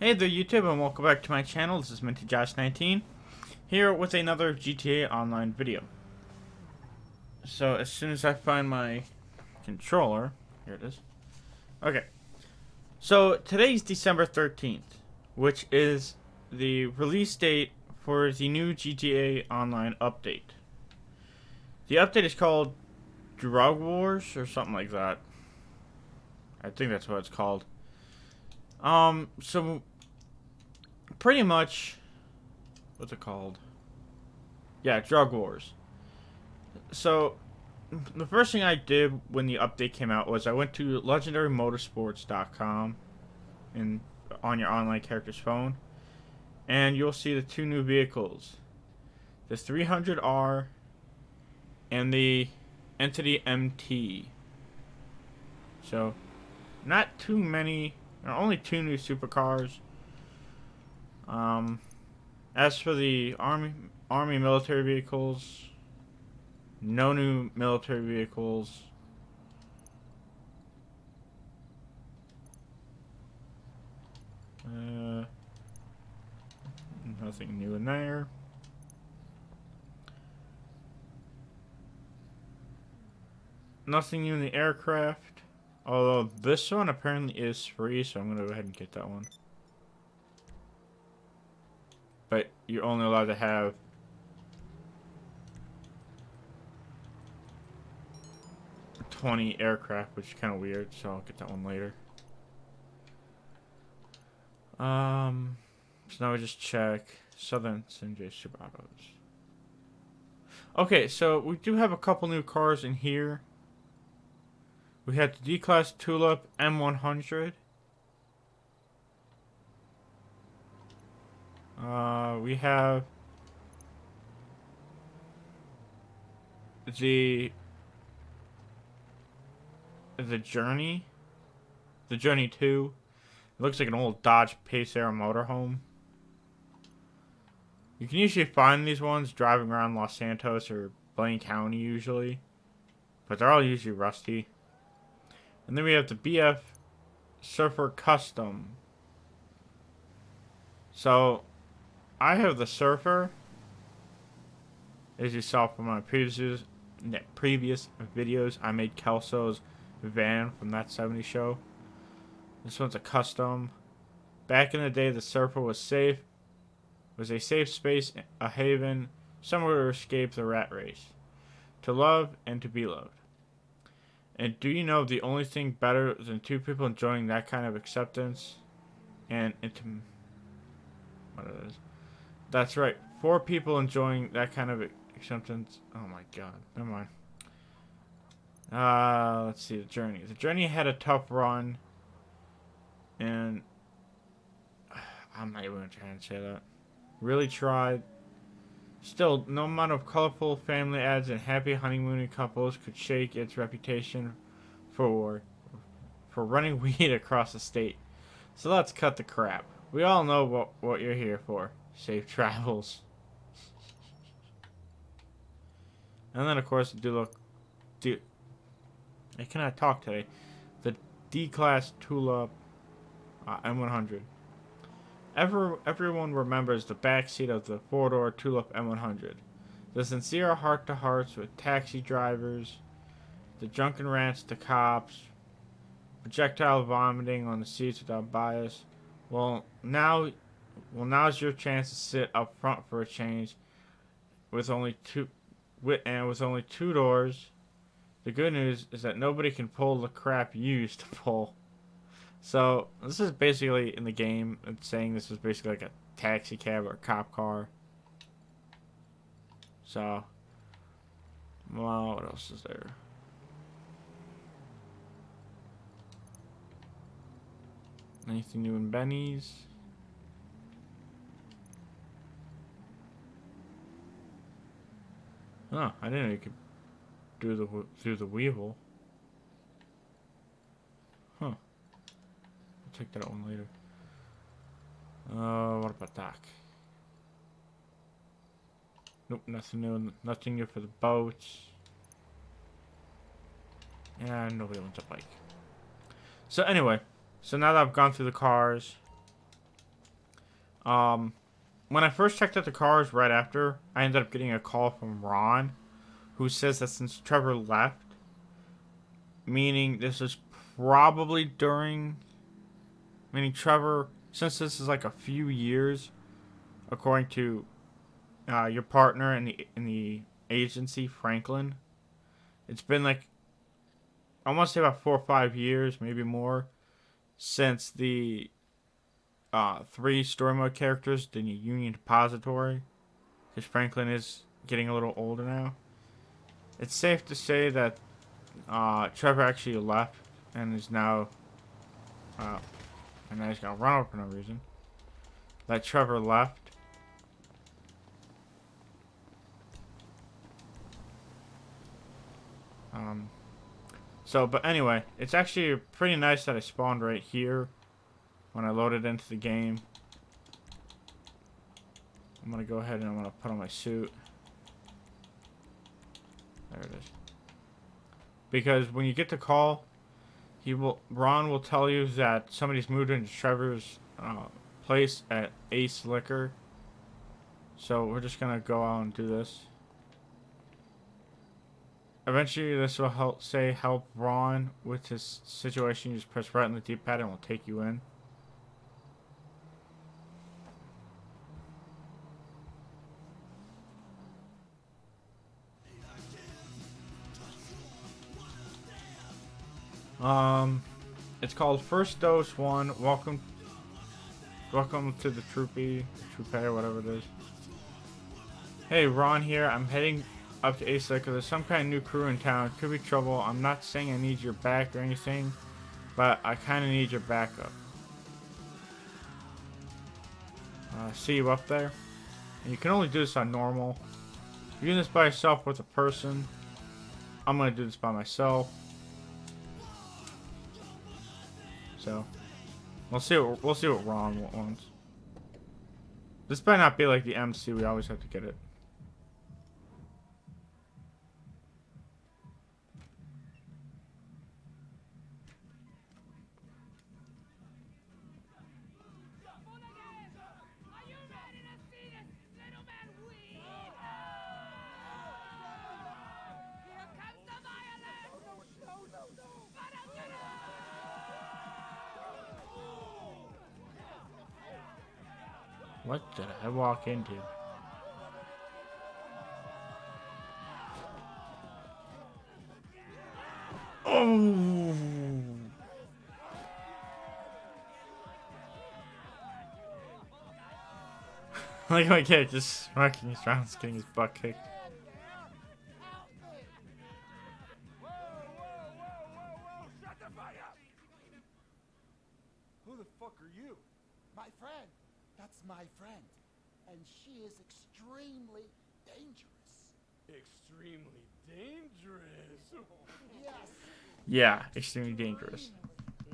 Hey there YouTube and welcome back to my channel. This is MintyJosh19 here with another GTA Online video. So as soon as I find my controller, here it is. Okay, so today's December 13th, which is the release date for the new GTA Online update. The update is called Drug Wars or something like that. I think that's what it's called. So pretty much, what's it called? Yeah, Drug Wars. So, the first thing I did when the update came out was I went to legendarymotorsports.com and on your online character's phone, and you'll see the two new vehicles, the 300R and the Entity MT. So, not too many, there are only two new supercars. Um, as for the army military vehicles, no new military vehicles. Uh, Nothing new in there. Nothing new in the aircraft. Although this one apparently is free, so I'm going to go ahead and get that one. But you're only allowed to have 20 aircraft, which is kind of weird, so I'll get that one later. So now we just check Southern Sanjay Subarus. Okay, so we do have a couple new cars in here. We had the D-Class Tulip M100. We have the Journey. The Journey 2. It looks like an old Dodge Pacer motorhome. You can usually find these ones driving around Los Santos or Blaine County usually. But they're all usually rusty. And then we have the BF Surfer Custom. So, I have the Surfer. As you saw from my previous videos, I made Kelso's van from that 70s show. This one's a custom. Back in the day, the Surfer was safe. Was a safe space, a haven, somewhere to escape the rat race. To love and to be loved. And do you know the only thing better than two people enjoying that kind of acceptance and what it is? That's right, four people enjoying that kind of acceptance. Oh my god, never mind. Let's see, the Journey. The Journey had a tough run, and I'm not even trying to say that. Really tried. Still, no amount of colorful family ads and happy honeymooning couples could shake its reputation for running weed across the state. So let's cut the crap. We all know what you're here for. Safe travels. And then of course I cannot talk today. The D-Class Tulip M100. Everyone remembers the backseat of the four-door Tulip M100. The sincere heart-to-hearts with taxi drivers, the drunken rants to cops, projectile vomiting on the seats without bias. Now's your chance to sit up front for a change. With only two doors. The good news is that nobody can pull the crap you used to pull. So, this is basically in the game, it's saying this is basically like a taxi cab or a cop car. So, well, what else is there? Anything new in Benny's? Oh, I didn't know you could do the Weevil. Huh. I'll check that one later. What about that? Nope, nothing new. Nothing new for the boats. And nobody wants a bike. So anyway, so now that I've gone through the cars, Um, when I first checked out the cars right after, I ended up getting a call from Ron, who says that since Trevor left, meaning this is probably during, meaning Trevor, since this is like a few years, according to your partner in the agency, Franklin, it's been like I want to say about 4 or 5 years, maybe more, since the three story mode characters, the Union Depository, because Franklin is getting a little older now. It's safe to say that Trevor actually left and is now, uh, and now he's gonna run over for no reason. That Trevor left. Um, but anyway, it's actually pretty nice that I spawned right here when I loaded into the game. I'm gonna go ahead and I'm gonna put on my suit. There it is. Because when you get the call, Ron will tell you that somebody's moved into Trevor's place at Ace Liquor. So we're just gonna go out and do this. Eventually, this will help Ron with his situation. You just press right on the D-pad and it will take you in. It's called First Dose 1. Welcome to the Troopy, whatever it is. Hey, Ron here. I'm heading up to Ace Liquor. There's some kind of new crew in town. Could be trouble. I'm not saying I need your back or anything, but I kind of need your backup. See you up there. And you can only do this on normal. If you're doing this by yourself with a person, I'm gonna do this by myself. So we'll see what Ron wants. This might not be like the MC. We always have to get it. What did I walk into? Oh! Like my kid just smacking his rounds, getting his butt kicked. Who the fuck are you? My friend. That's my friend. And she is extremely dangerous. Extremely dangerous. Yes. Yeah, extremely dangerous.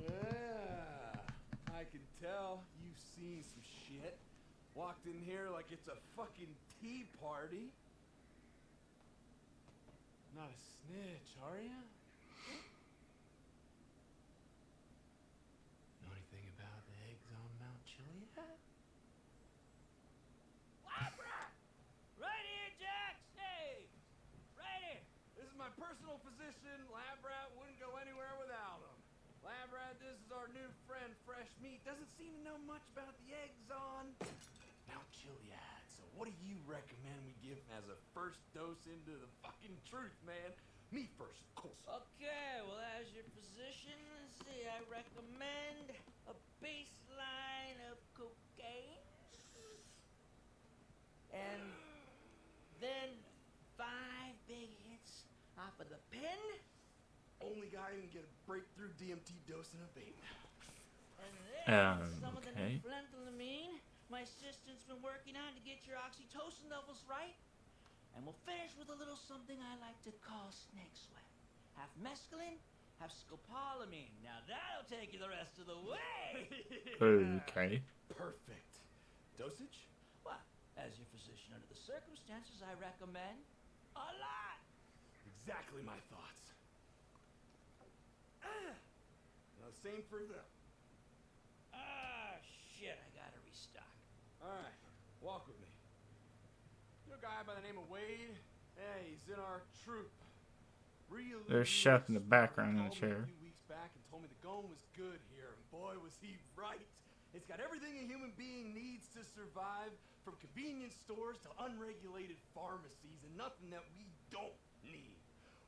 Yeah, I can tell you've seen some shit. Walked in here like it's a fucking tea party. Not a snitch, are ya? Know anything about the eggs on Mount Chiliad? Right here, Jax! Hey! Right here! This is my personal physician. Lab Rat wouldn't go anywhere without him. Lab Rat, this is our new friend, Fresh Meat. Doesn't seem to know much about the eggs on Mount Chiliad. So what do you recommend we give him as a first dose into the fucking truth, man? Me first, of course. Okay, well, as your physician, let's see, I recommend a baseline of cocaine. And then 5 big hits off of the pen. Only guy who can get a breakthrough DMT dose in a vape. And then some of the okay. new phenethylamine my assistant's been working on to get your oxytocin levels right. And we'll finish with a little something I like to call snake sweat. Half mescaline, half scopolamine. Now that'll take you the rest of the way. Okay. Perfect. Dosage? Well, as your physician under the circumstances, I recommend a lot. Exactly my thoughts. Now, same for them. Ah, shit, I gotta restock. Alright, walk with me. You know a guy by the name of Wade? Yeah, he's in our troop. There's Chef in the background in the chair. A few weeks back and told me the going was good here, and boy was he right. It's got everything a human being needs to survive, from convenience stores to unregulated pharmacies, and nothing that we don't need.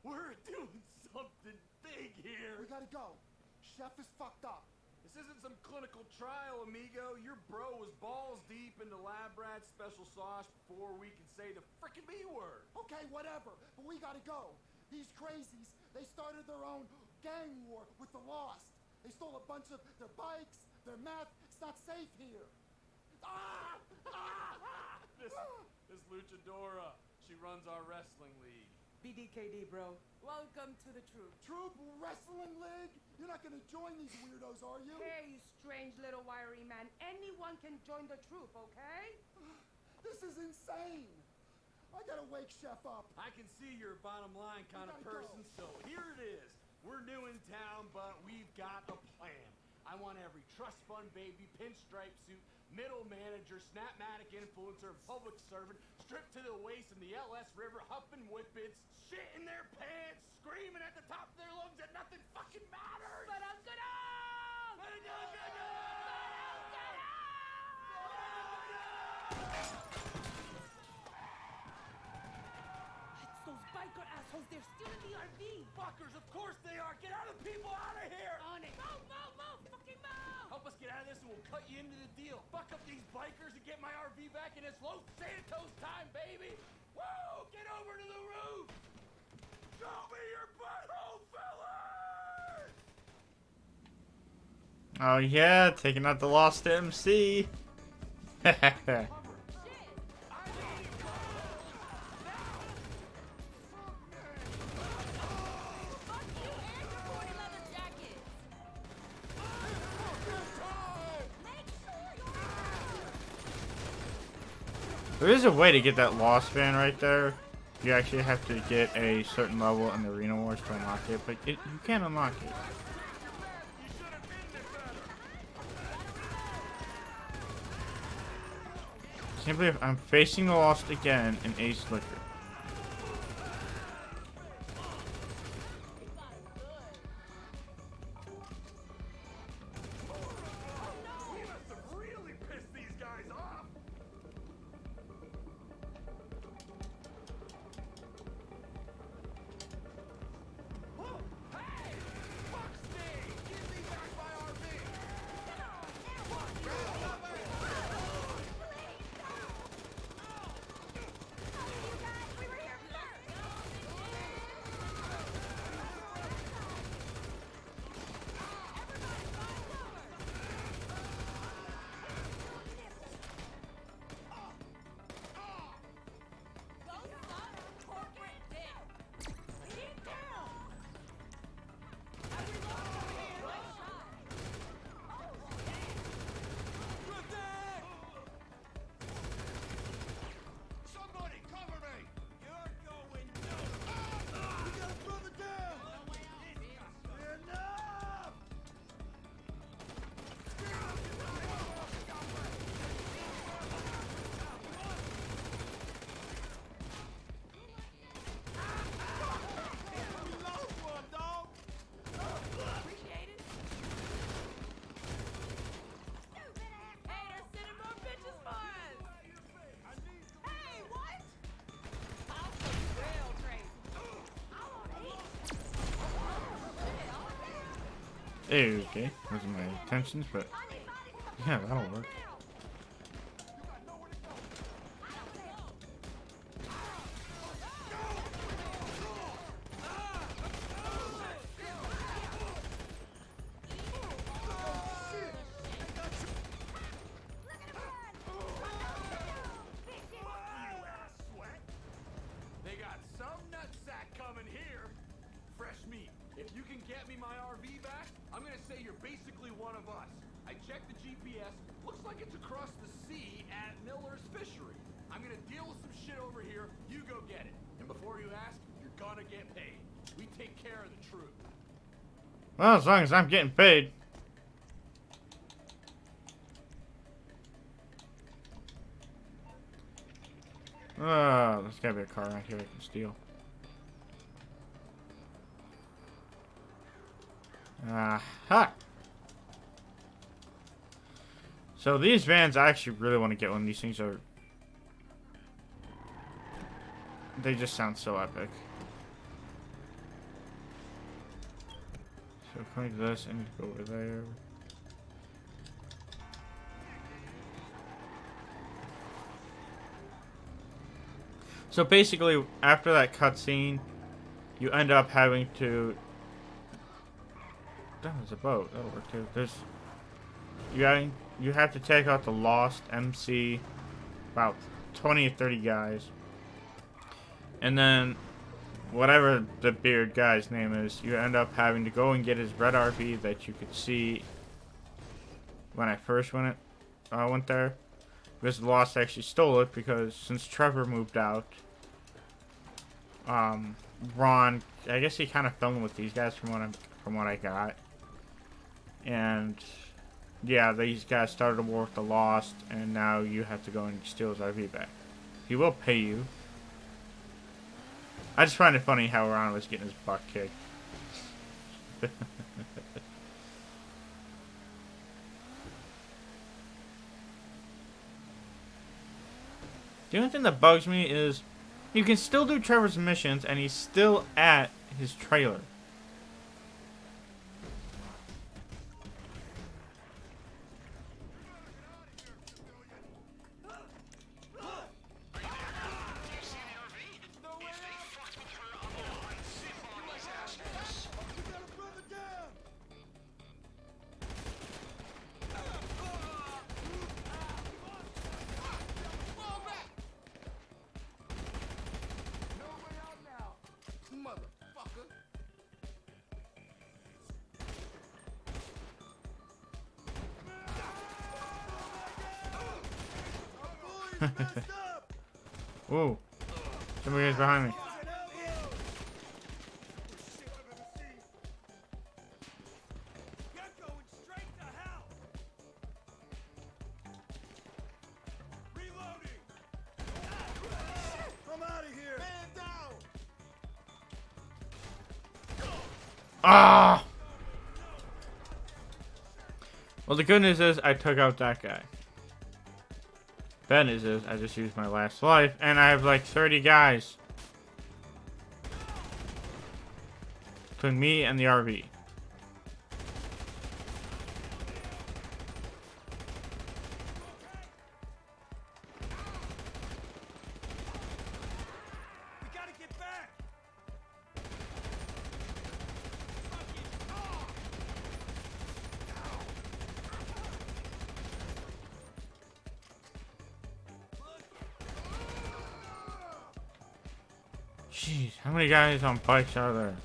We're doing something big here. We gotta go. Chef is fucked up. This isn't some clinical trial, amigo. Your bro was balls deep into Lab Rat's special sauce before we could say the frickin' B word. Okay, whatever, but we gotta go. These crazies, they started their own gang war with the Lost. They stole a bunch of their bikes, their meth. It's not safe here. Ah! This Luchadora, she runs our wrestling league. BDKD, bro. Welcome to the troop. Troop Wrestling League? You're not gonna join these weirdos, are you? Hey, you strange little wiry man. Anyone can join the troop, okay? This is insane. I gotta wake Chef up. I can see you're a bottom line kind of gotta person, so here it is. We're new in town, but we've got a plan. I want every trust fund baby, pinstripe suit, middle manager, snapmatic influencer, and public servant stripped to the waist in the LS River, huffing whippets, shit in their pants, screaming at the top of their lungs that nothing fucking matters. But I'm It's those biker assholes. They're still in the RV. Fuckers, of course they are. Get other people out of here. On it. Move, move, move. Fucking move. Help us get out of this and we'll cut you into the deal. Fuck up these bikers and get my RV back in it's Los Santos time, baby. Woo! Get over to the roof. Show me your butthole, fellas! Oh yeah, taking out the Lost MC. There is a way to get that Lost van right there. You actually have to get a certain level in the Arena Wars to unlock it, but you can't unlock it. I can't believe I'm facing the Lost again in Ace Liquor. We must have really pissed these guys off. Oh, hey! Fuck Steve! Give me back my RV! Somebody cover me! You're going down! We got a brother down! Enough! We lost one, dog! Appreciate it. Hey, they're sending more bitches for us. Hey, what? I'll show you real crazy. I wanna eat. Okay, those are my intentions, but yeah, that'll work. They got some nutsack coming here. Fresh meat. If you can get me my RV back, I'm gonna say you're basically one of us. I checked the GPS. Looks like it's across the sea at Miller's Fishery. I'm gonna deal with some shit over here. You go get it. And before you ask, you're gonna get paid. We take care of the truth. Well, as long as I'm getting paid. There's gotta be a car around here I can steal. Ha! So these vans, I actually really want to get one. These things are... They just sound so epic. So according to this, I need to go over there. So basically, after that cutscene, you end up having to... Oh, there's a boat. That'll work too. You have to take out the Lost MC, about 20 or 30 guys. And then, whatever the beard guy's name is, you end up having to go and get his red RV that you could see when I first went there. Because Lost actually stole it, because since Trevor moved out, Ron, I guess he kind of filmed with these guys from what I got. And yeah, these guys started a war with the Lost, and now you have to go and steal his RV back. He will pay you. I just find it funny how Ron was getting his butt kicked. The only thing that bugs me is you can still do Trevor's missions and he's still at his trailer. Whoa. Somebody's behind me. Ah! Well, the good news is I took out that guy. Bad news is I just used my last life, and I have like 30 guys between me and the RV. Jeez, how many guys on bikes are there?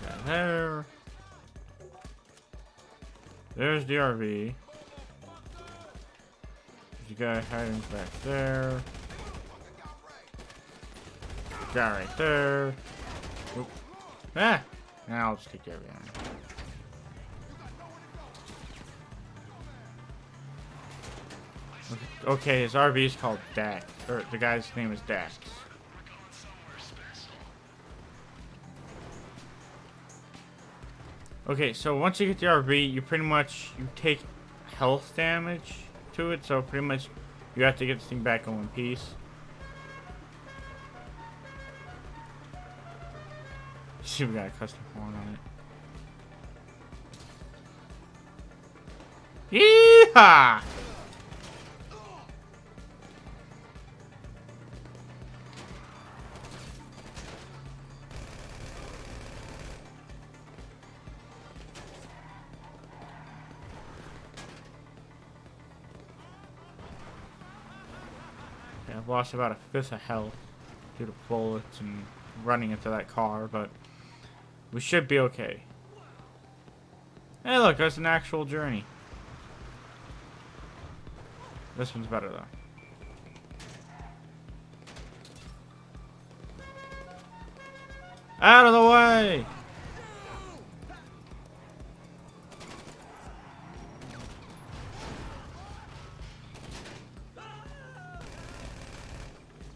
Got there. There's the RV. There's a guy hiding back there. Guy right there. Oop. Ah! Now I'll just kick everything. Okay, his RV is called Dax. Or the guy's name is Dax. Okay, so once you get the RV, you pretty much take health damage to it, so pretty much you have to get this thing back in one piece. See, we got a custom horn on it. Yeehaw! I've lost about 1/5 of health due to bullets and running into that car, but we should be okay. Hey look, there's an actual journey. This one's better though. Out of the way!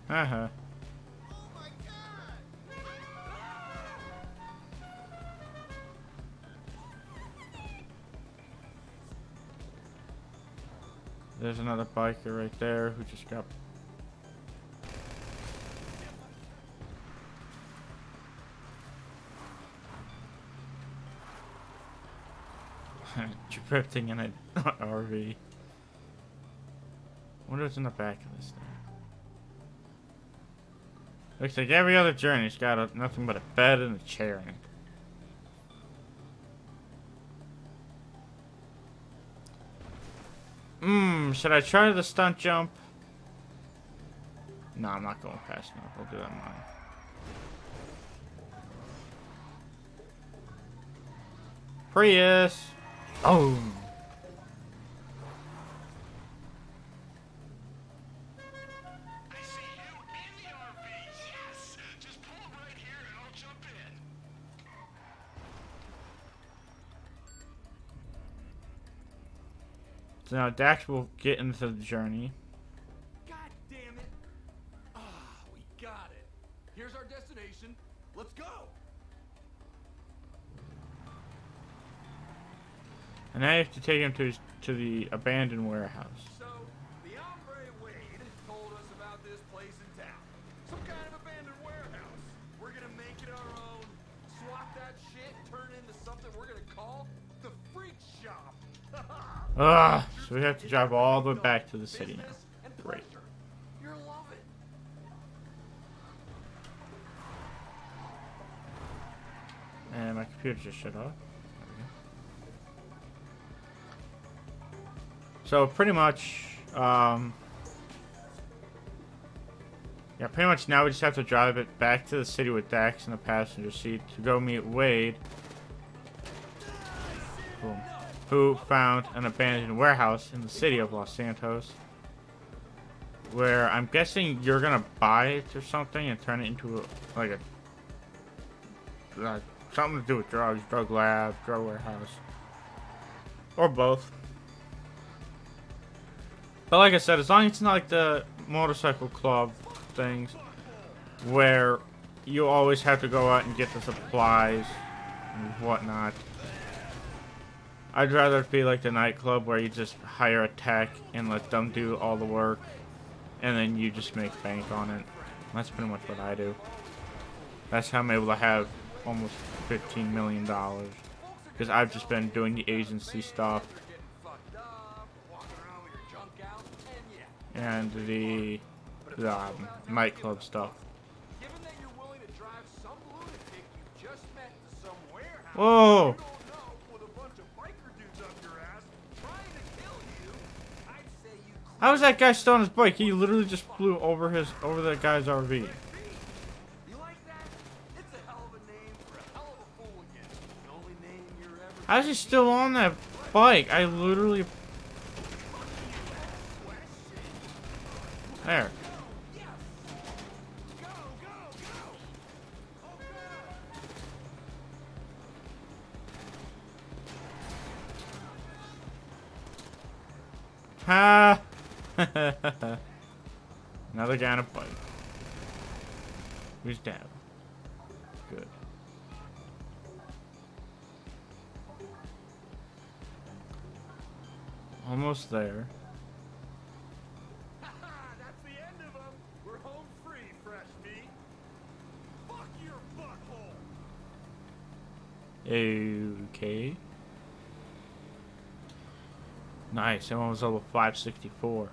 Uh-huh. Oh my god! There's another biker right there who just got... drifting in an RV. Wonder what's in the back of this thing. Looks like every other journey's got nothing but a bed and a chair in it. Should I try the stunt jump? No, I'm not going fast enough. I'll do that mine. Prius! Oh! I see you in the RV. Yes! Just pull up right here and I'll jump in. So now Dax will get into the journey. God damn it! Ah, we got it. Here's our destination. Let's go. And now you have to take him to the abandoned warehouse. So, the hombre Wade told us about this place in town. Some kind of abandoned warehouse. We're gonna make it our own, swap that shit, turn it into something we're gonna call the Freak Shop. Ugh! So we have to drive all the way back to the city now. Business and Great. pleasure. You'll love it. And my computer just shut off. There we go. So pretty much, yeah, pretty much now we just have to drive it back to the city with Dax in the passenger seat to go meet Wade, boom, who found an abandoned warehouse in the city of Los Santos, where I'm guessing you're gonna buy it or something and turn it into like a something to do with drugs, drug lab, drug warehouse, or both. But like I said, as long as it's not like the motorcycle club things where you always have to go out and get the supplies and whatnot. I'd rather it be like the nightclub where you just hire a tech and let them do all the work and then you just make bank on it. That's pretty much what I do. That's how I'm able to have almost $15 million. Because I've just been doing the agency stuff You're getting fucked up, walking around with your junk out, and yeah. and the nightclub stuff. Given that you're willing to drive some lunatic you just met to some warehouse, Whoa! you don't know, with a bunch of biker dudes up your ass trying to kill you, I'd say you How was that guy still on his bike? He literally just flew over that guy's RV. You like that? It's a hell of a name for a hell of a fooligan. The only name you're ever How's he still on that bike? I literally... There. Go, go, go! Oh god! Ha! Another guy on a bike. Who's down? Good. Almost there. Haha, that's the end of them. We're home free, fresh meat. Fuck your butthole. Okay. Nice. That one was level 564.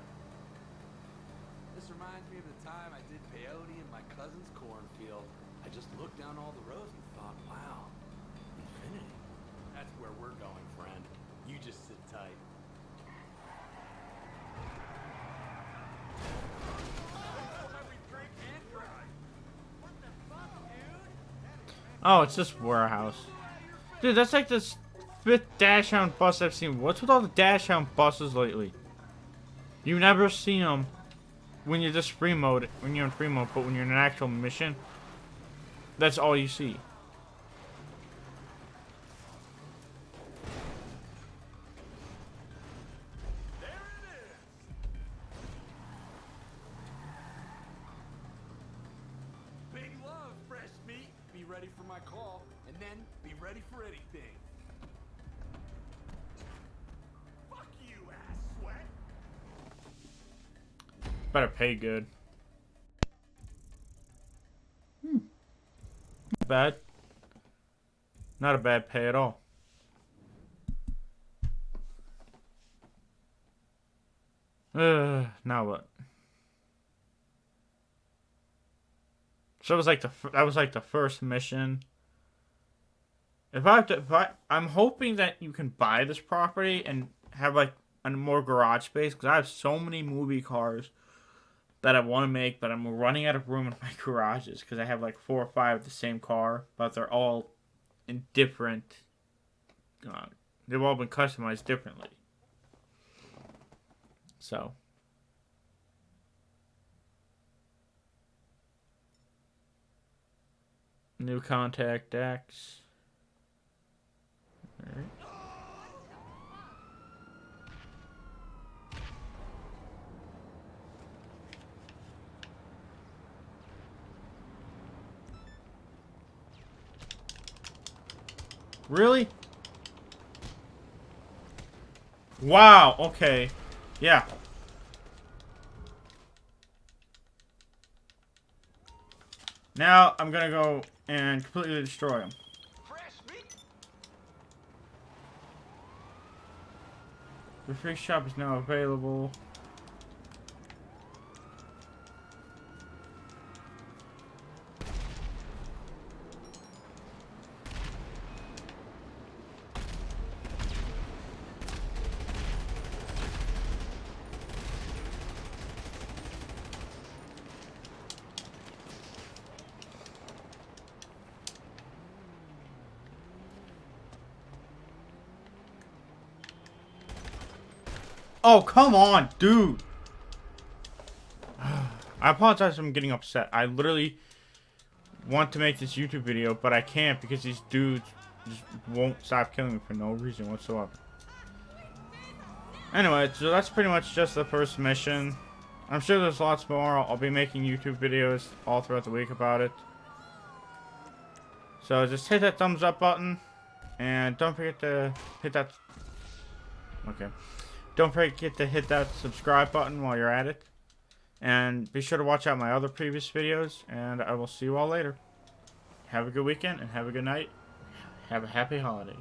This reminds me of the time I did peyote in my cousin's cornfield. I just looked down all the rows and thought, wow, infinity. That's where we're going, friend. You just sit tight. Oh, it's this warehouse. Dude, that's like this 5th Dash Hound bus I've seen. What's with all the Dash Hound buses lately? You never see them when you're just free mode, when you're in free mode, but when you're in an actual mission, that's all you see. There it is. my claw, and then be ready for anything. Fuck you, ass sweat. Better pay good. Not bad. Not a bad pay at all. Now what? So it was like that was like the first mission. I'm hoping that you can buy this property and have like a more garage space, because I have so many movie cars that I want to make, but I'm running out of room in my garages because I have like 4 or 5 of the same car, but they're all in different. They've all been customized differently. So. New contact Dax. Alright. Really? Wow, okay. Yeah. Now I'm gonna go and completely destroy him. Fresh meat. The free shop is now available. Oh, come on, dude. I apologize if I'm getting upset. I literally want to make this YouTube video, but I can't because these dudes just won't stop killing me for no reason whatsoever. Anyway, so that's pretty much just the first mission. I'm sure there's lots more. I'll be making YouTube videos all throughout the week about it. So just hit that thumbs up button. And don't forget to hit that... Okay. Don't forget to hit that subscribe button while you're at it. And be sure to watch out my other previous videos. And I will see you all later. Have a good weekend and have a good night. Have a happy holidays.